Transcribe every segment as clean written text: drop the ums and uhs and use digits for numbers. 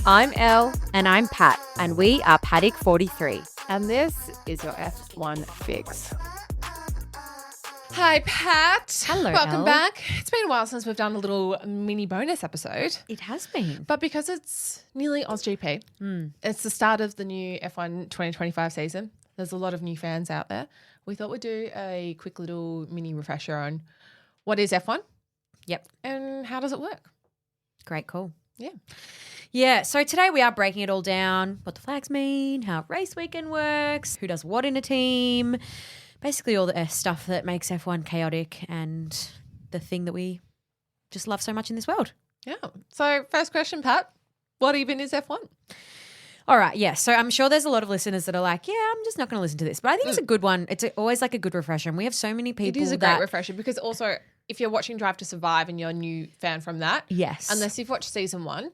I'm Elle. And I'm Pat, and we are Paddock 43. And this is your F1 fix. Hi, Pat. Hello, Welcome Elle. back. It's been a while since we've done a little mini bonus episode. It has been. But because it's nearly AusGP, it's the start of the new F1 2025 season. There's a lot of new fans out there. We thought we'd do a quick little mini refresher on what is F1 Yep. and how does it work. Great call. Yeah. Yeah, so today we are breaking it all down, what the flags mean, how race weekend works, who does what in a team, basically all the stuff that makes F1 chaotic and the thing that we just love so much in this world. Yeah. So first question, Pat, what even is F1? All right, yeah. So I'm sure there's a lot of listeners that are like, yeah, I'm just not going to listen to this. But I think it's a good one. It's always like a good refresher. And we have so many people It is a that great refresher because also if you're watching Drive to Survive and you're a new fan from that, yes. unless you've watched season one,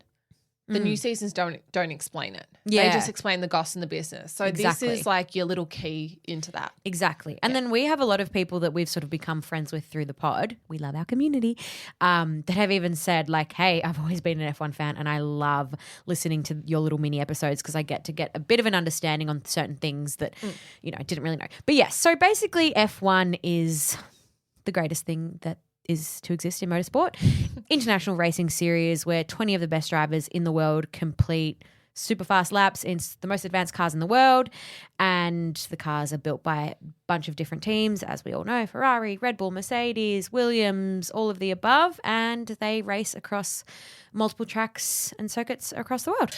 the new seasons don't explain it. Yeah. They just explain the goss and the business. So Exactly. this is like your little key into that. Exactly. And then we have a lot of people that we've sort of become friends with through the pod. We love our community that have even said like, hey, I've always been an F1 fan and I love listening to your little mini episodes because I get to get a bit of an understanding on certain things that, I didn't really know. But yes, so basically F1 is the greatest thing that is to exist in motorsport. International racing series where 20 of the best drivers in the world complete super fast laps in the most advanced cars in the world, and the cars are built by a bunch of different teams, as we all know, Ferrari, Red Bull, Mercedes, Williams, all of the above, and they race across multiple tracks and circuits across the world.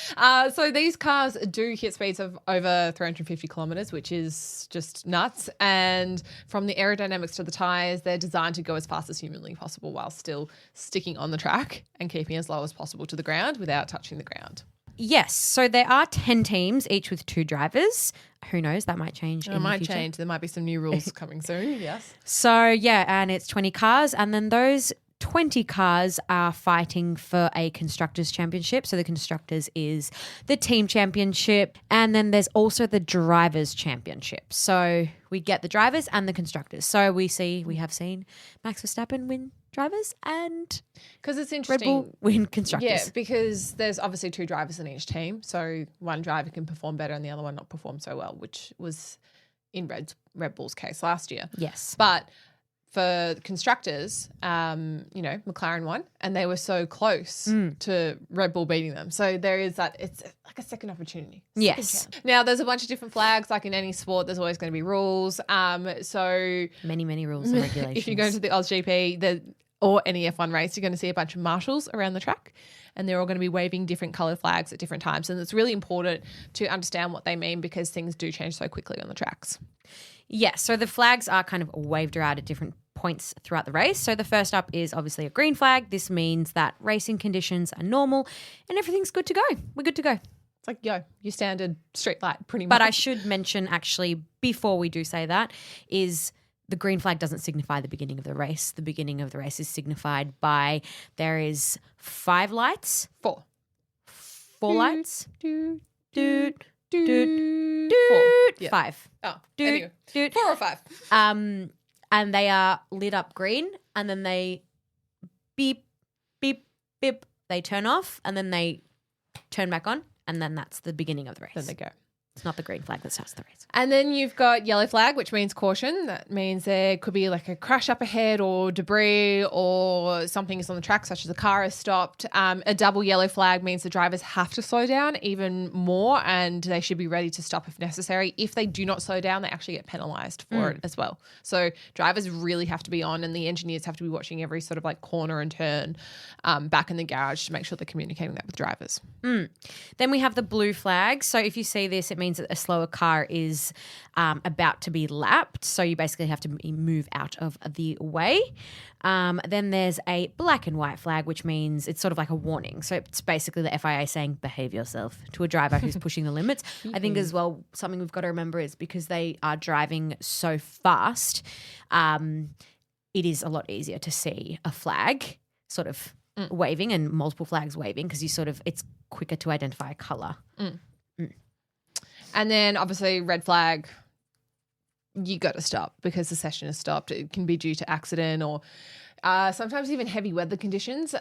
So these cars do hit speeds of over 350 kilometers, which is just nuts. And from the aerodynamics to the tyres, they're designed to go as fast as humanly possible while still sticking on the track and keeping as low as possible to the ground without touching the ground. Yes, so there are 10 teams, each with 2 drivers. Who knows, that might change in It might the future. change. There might be some new rules coming soon, yes. So, yeah, and it's 20 cars, and then those 20 cars are fighting for a Constructors' Championship. So the Constructors is the team championship, and then there's also the Drivers' Championship. So we get the drivers and the constructors. So we have seen Max Verstappen win drivers and Because it's Red interesting. Bull win constructors. Yeah, because there's obviously 2 drivers in each team. So one driver can perform better and the other one not perform so well, which was in Red Bull's case last year. Yes. But for constructors, McLaren won and they were so close to Red Bull beating them. So there is that, it's like a second opportunity. Yes. Chance. Now, there's a bunch of different flags. Like in any sport, there's always going to be rules. So Many rules and regulations. if you go to the AusGP or any F1 race, you're going to see a bunch of marshals around the track and they're all going to be waving different coloured flags at different times. And it's really important to understand what they mean because things do change so quickly on the tracks. Yes, so the flags are kind of waved around at different points throughout the race. So the first up is obviously a green flag. This means that racing conditions are normal and everything's good to go. We're good to go. It's like, your standard street light pretty much. But I should mention actually before we do say that is the green flag doesn't signify the beginning of the race. The beginning of the race is signified by there is 5 lights. 4. 4 lights. Doot, Doot, doot, doot, 4. doot, Yeah. 5. Oh, Doot, anyway. doot. 4 or 5. And they are lit up green and then they beep, beep, beep. They turn off and then they turn back on and then that's the beginning of the race. Then they go. It's not the green flag that starts the race. And then you've got yellow flag, which means caution. That means there could be like a crash up ahead or debris or something is on the track, such as a car is stopped. A double yellow flag means the drivers have to slow down even more and they should be ready to stop if necessary. If they do not slow down, they actually get penalised for it as well. So drivers really have to be on and the engineers have to be watching every sort of like corner and turn back in the garage to make sure they're communicating that with drivers. Then we have the blue flag. So if you see this, it means that a slower car is about to be lapped. So you basically have to move out of the way. Then there's a black and white flag, which means it's sort of like a warning. So it's basically the FIA saying behave yourself to a driver who's pushing the limits. I think as well, something we've got to remember is because they are driving so fast, it is a lot easier to see a flag sort of waving and multiple flags waving because it's quicker to identify a colour. And then obviously red flag, you got to stop because the session is stopped. It can be due to accident or sometimes even heavy weather conditions,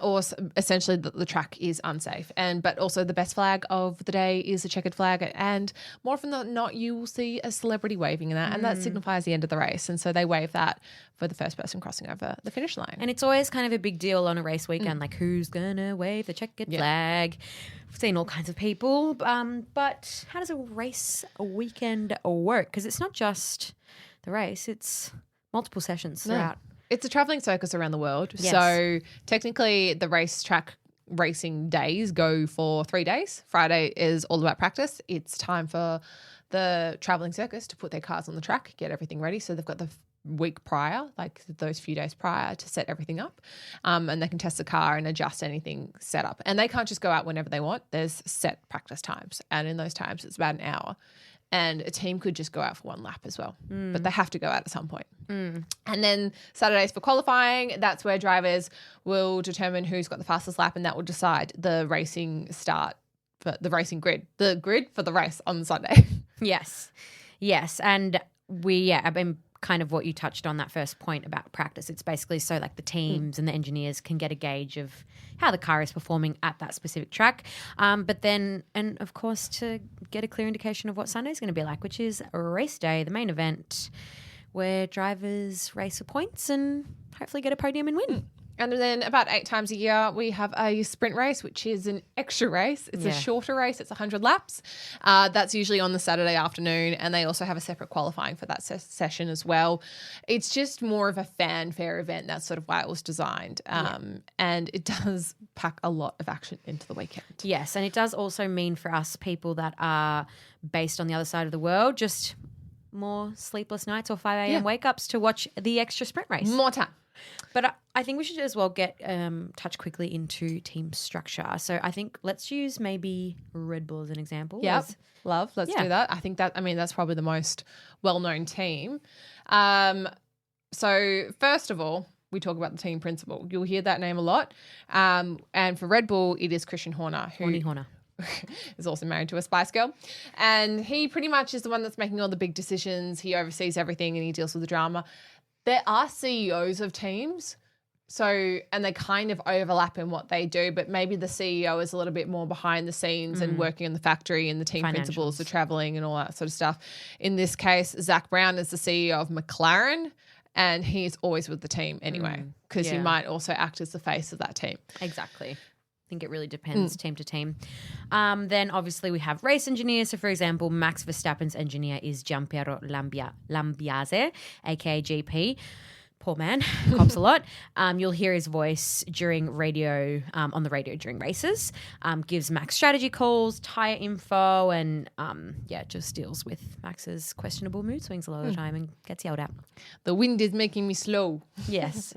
or essentially the track is unsafe. But also the best flag of the day is a checkered flag, and more often than not, you will see a celebrity waving in that, and that signifies the end of the race. And so they wave that for the first person crossing over the finish line. And it's always kind of a big deal on a race weekend, like who's gonna wave the checkered flag. I've seen all kinds of people, but how does a race weekend work? Because it's not just the race; it's multiple sessions throughout. It's a traveling circus around the world. Yes. So technically the racetrack racing days go for 3 days. Friday is all about practice. It's time for the traveling circus to put their cars on the track, get everything ready. So they've got the week prior, like those few days prior, to set everything up. And they can test the car and adjust anything set up. And they can't just go out whenever they want. There's set practice times. And in those times, it's about an hour. And a team could just go out for one lap as well. But they have to go out at some point. And then Saturdays for qualifying, that's where drivers will determine who's got the fastest lap, and that will decide the racing start for the racing grid, the grid for the race on Sunday. Yes. And I've been kind of what you touched on, that first point about practice. It's basically so like the teams and the engineers can get a gauge of how the car is performing at that specific track. But then, and of course, to get a clear indication of what Sunday's going to be like, which is race day, the main event, where drivers race for points and hopefully get a podium and win. And then about 8 times a year, we have a sprint race, which is an extra race. It's a shorter race. It's 100 laps. That's usually on the Saturday afternoon. And they also have a separate qualifying for that session as well. It's just more of a fanfare event. That's sort of why it was designed. And it does pack a lot of action into the weekend. Yes. And it does also mean for us people that are based on the other side of the world, just more sleepless nights or 5 a.m. wake-ups to watch the extra sprint race. More time. But I think we should as well get touch quickly into team structure. So I think let's use maybe Red Bull as an example. Yep. Let's do that. I think that's probably the most well-known team. So first of all, we talk about the team principal. You'll hear that name a lot. And for Red Bull, it is Christian Horner, who Horner. is also married to a Spice Girl. And he pretty much is the one that's making all the big decisions. He oversees everything and he deals with the drama. There are CEOs of teams, and they kind of overlap in what they do, but maybe the CEO is a little bit more behind the scenes and working in the factory, and the team principals, the traveling and all that sort of stuff. In this case, Zach Brown is the CEO of McLaren, and he's always with the team anyway, because he might also act as the face of that team. Exactly. I think it really depends team to team. Then obviously we have race engineers. So for example, Max Verstappen's engineer is Giampiero Lambiase, aka GP. Poor man, cops a lot. You'll hear his voice during radio, on the radio during races. Gives Max strategy calls, tyre info, and just deals with Max's questionable mood swings a lot of the time and gets yelled at. The wind is making me slow. Yes.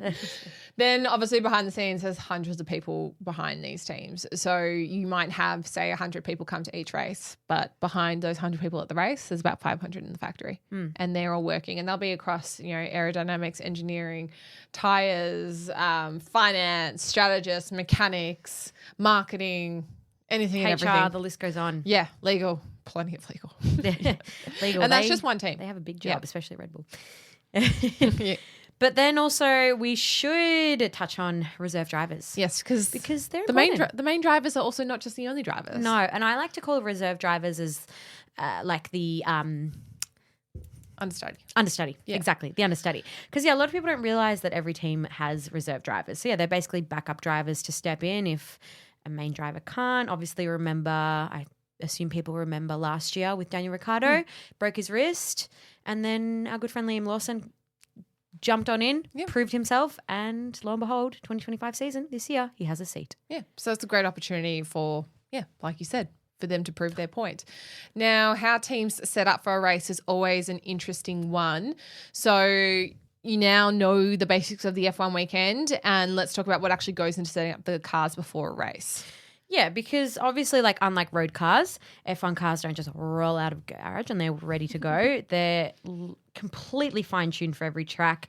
Then obviously behind the scenes there's hundreds of people behind these teams. So you might have, say, 100 people come to each race, but behind those 100 people at the race, there's about 500 in the factory. And they're all working, and they'll be across, aerodynamics, engineering, tires, finance, strategists, mechanics, marketing, anything and everything. HR, the list goes on. Yeah, legal, plenty of legal. Legal. And that's just one team. They have a big job, especially Red Bull. Yeah. But then also we should touch on reserve drivers. Yes, because they're the main drivers are also not just the only drivers. No, and I like to call reserve drivers as like the understudy. Yeah. Exactly, the understudy. Because a lot of people don't realize that every team has reserve drivers. So they're basically backup drivers to step in if a main driver can't. Obviously, I assume people remember last year with Daniel Ricciardo, broke his wrist, and then our good friend Liam Lawson jumped on in, proved himself, and lo and behold, 2025 season, this year, he has a seat. Yeah, so it's a great opportunity for, like you said, for them to prove their point. Now, how teams set up for a race is always an interesting one. So you now know the basics of the F1 weekend, and let's talk about what actually goes into setting up the cars before a race. Yeah, because obviously, unlike road cars, F1 cars don't just roll out of garage and they're ready to go. They're completely fine-tuned for every track.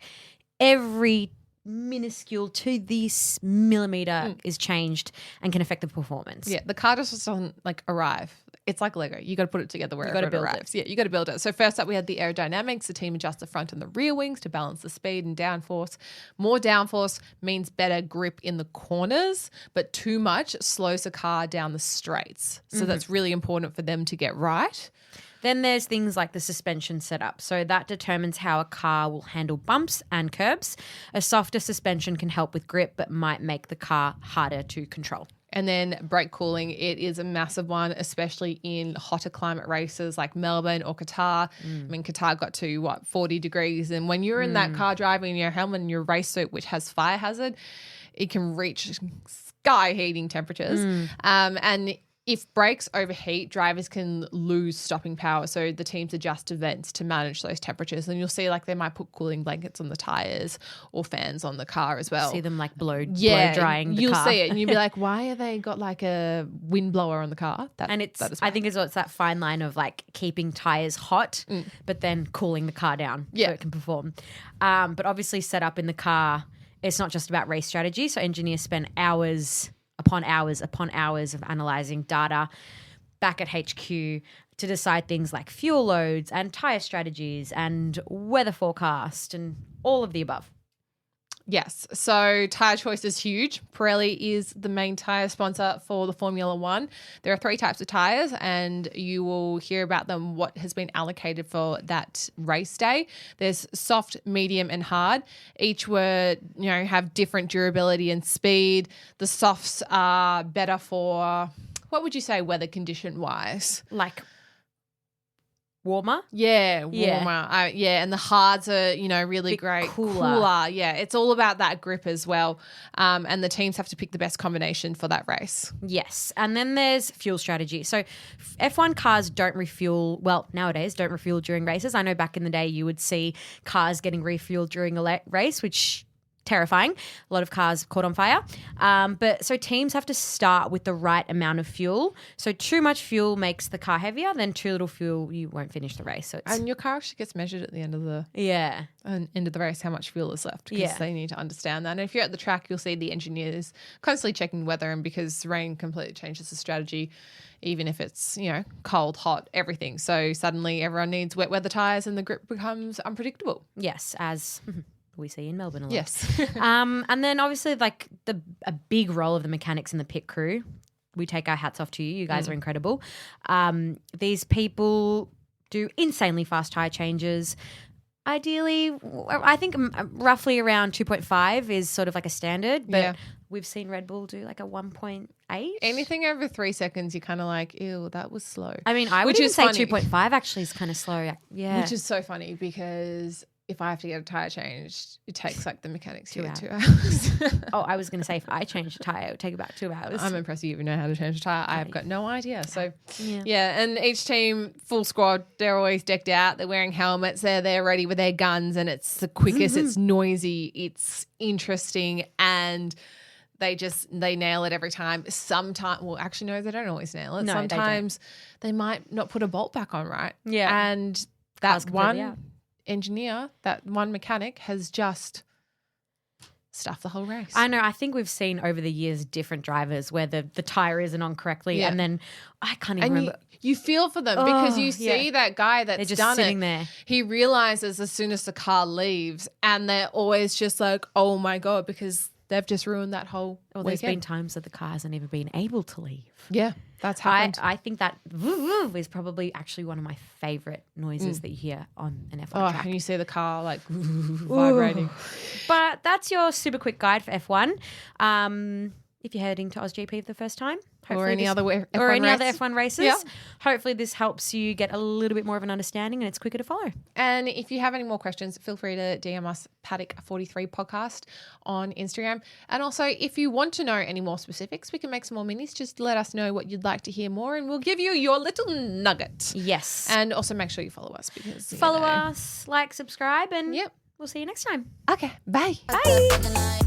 Every minuscule to this millimeter is changed and can affect the performance. Yeah, the car just doesn't like arrive. It's like Lego. You got to put it together wherever gotta it build it. arrives. Yeah, you got to build it. So first up, we had the aerodynamics. The team adjusts the front and the rear wings to balance the speed and downforce. More downforce means better grip in the corners, but too much slows the car down the straights. So that's really important for them to get right. Then there's things like the suspension setup. So that determines how a car will handle bumps and curbs. A softer suspension can help with grip, but might make the car harder to control. And then brake cooling, it is a massive one, especially in hotter climate races like Melbourne or Qatar. I mean, Qatar got to, 40 degrees. And when you're in that car driving in your helmet and your race suit, which has fire hazard, it can reach sky heating temperatures. And if brakes overheat, drivers can lose stopping power. So the teams adjust to vents to manage those temperatures. And you'll see like they might put cooling blankets on the tyres or fans on the car as well. See them like blow drying the you'll car. see it and you'll be like, why have they got like a wind blower on the car? And it's, that is I think it's that fine line of like keeping tyres hot, but then cooling the car down so it can perform. But obviously set up in the car, it's not just about race strategy. So engineers spend hours upon hours of analysing data back at HQ to decide things like fuel loads and tyre strategies and weather forecast and all of the above. Yes. So tyre choice is huge. Pirelli is the main tyre sponsor for the Formula One. There are 3 types of tyres and you will hear about them, what has been allocated for that race day. There's soft, medium and hard. Each have different durability and speed. The softs are better for, what would you say weather condition wise? Like warmer? Yeah, warmer. Yeah. And the hards are, really Bit great. cooler. Yeah, it's all about that grip as well. And the teams have to pick the best combination for that race. Yes. And then there's fuel strategy. So F1 cars don't refuel, nowadays don't refuel during races. I know back in the day you would see cars getting refueled during a race, which terrifying. A lot of cars caught on fire. But so teams have to start with the right amount of fuel. So too much fuel makes the car heavier, then too little fuel, you won't finish the race. So And your car actually gets measured at the end of the race, how much fuel is left, because they need to understand that. And if you're at the track, you'll see the engineers constantly checking weather, and because rain completely changes the strategy, even if it's, cold, hot, everything. So suddenly everyone needs wet weather tyres and the grip becomes unpredictable. Yes, as we see in Melbourne a lot. Yes. And then obviously like a big role of the mechanics in the pit crew. We take our hats off to you. You guys are incredible. These people do insanely fast tyre changes. Ideally, I think roughly around 2.5 is sort of like a standard, but we've seen Red Bull do like a 1.8. Anything over 3 seconds, you're kind of like, ew, that was slow. I mean, I would even say 2.5 actually is kind of slow. Yeah. Which is so funny because if I have to get a tyre changed, it takes like the mechanics 2 here hours. 2 hours. Oh, I was going to say if I changed a tyre, it would take about 2 hours. I'm impressed you even know how to change a tyre. I have got no idea. So, and each team, full squad, they're always decked out. They're wearing helmets. They're there ready with their guns, and it's the quickest, it's noisy, it's interesting, and they nail it every time. Sometimes, well, actually, no, they don't always nail it. No, sometimes they might not put a bolt back on right. Yeah. And that one out. engineer, that one mechanic has just stuffed the whole race. I know. I think we've seen over the years different drivers where the tyre isn't on correctly, and then I can't even remember. You feel for them because you see that guy that's They're just done sitting it. there. He realizes as soon as the car leaves, and they're always just like, "Oh my god," because they've just ruined that whole Well, there's weekend. been times that the car hasn't even been able to leave. Yeah, that's happened. I think that is probably actually one of my favourite noises that you hear on an F1 track. And you see the car like vibrating. But that's your super quick guide for F1. If you're heading to OzGP for the first time, Or any other F1 races, Yeah. hopefully this helps you get a little bit more of an understanding and it's quicker to follow. And if you have any more questions, feel free to DM us P43 podcast on Instagram. And also, if you want to know any more specifics, we can make some more minis. Just let us know what you'd like to hear more and we'll give you your little nugget. Yes. And also make sure you follow us because Follow us, like, subscribe, and Yep. we'll see you next time. Okay, bye. Bye.